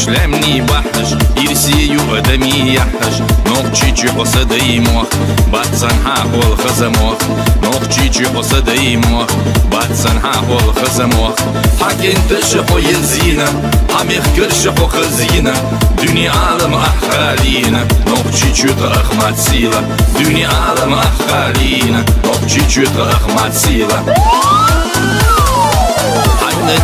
شلمني بحج يرسي يقدمي يحج نوقتي قصدي موخ باتسنها والخزموخ نوقتي قصدي موخ باتسنها والخزموخ حكين تشحو يزينة هم يخكرشحو خزينة دنيا عالم أخالينا نوقتي أخمات سيلة دنيا عالم أخالينا نوقتي أخمات سيلة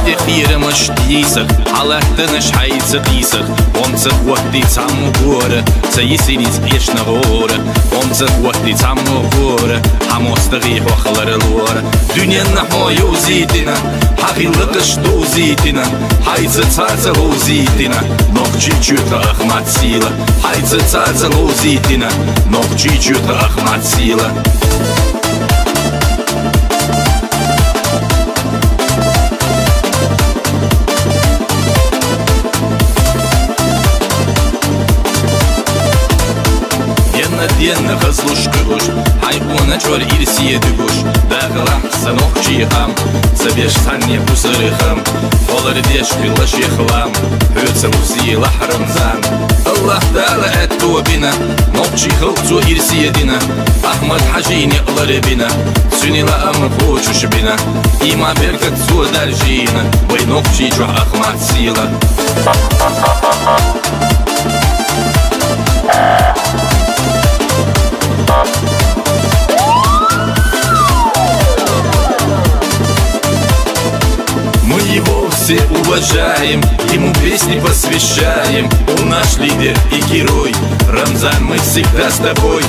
تخير مش تيسك حالتنش حيتسقيسك ومسك وقتي تعمو غورة سيسينيز يشنا غورة ومسك وقتي تعمو غورة حموستغيح وخلر الورة دنيا نحو يوزيتنا حقيلقش دوزيتنا حيتساتل وزيتنا نوقتي جوتا أخمات سيلة حيتساتل وزيتنا نوقتي جوتا أخمات سيلة دينا خزلوش قروش حيقونا جور إرسية دقوش داخل أحسن أخشي خام سبيش ثانية بسري خام فولر ديش كلاش يخلام هوتسا وسي لحرم زان الله تعالى أتو بنا نوقشي خلطو إرسية دينا أحمد حجين يقلر بنا سوني لا أمخوشش بنا إما بركت سود الجينا وينوقشي جو أخمات سيلة Мы его все уважаем, ему песни посвящаем. Он наш лидер и герой, Рамзан, мы всегда с тобой.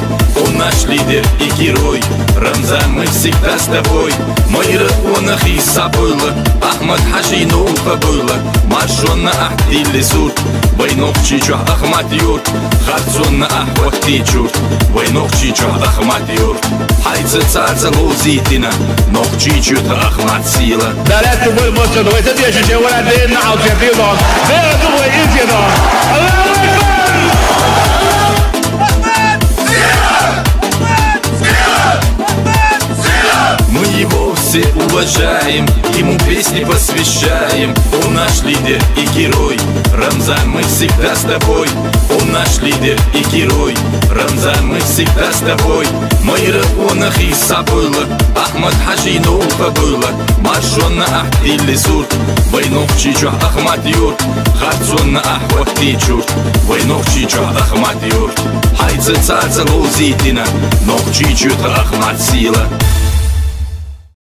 Он наш лидер и герой, Рамзан, мы всегда с тобой. Майра онах и сабыла, Ахмад Хажину кабыла, Маршонна ахдили суд, Вайнок чичух Ахмад юрт, Харцонна ахвахти чурт, Вайнок чичух Ахмад юрт. Хайца цаца лузитина, Нок чичут Ахмад сила. 这都会在电视前，我来对拿好钱给我，没有都会一起的。Мы его все уважаем, ему песни посвящаем. Он наш лидер и герой, Рамзан, мы всегда с тобой. Он наш лидер и герой, Рамзан, мы всегда с тобой. Майра онах и сабыла, Ахмад Хажину кабыла, Маршонна ахдили сурт, Вайнок чичух Ахмад юрт, Харцонна ахвахти чурт, Вайнок чичух Ахмад юрт. Хайца цаца лузитина, Нок чичух Ахмад сила.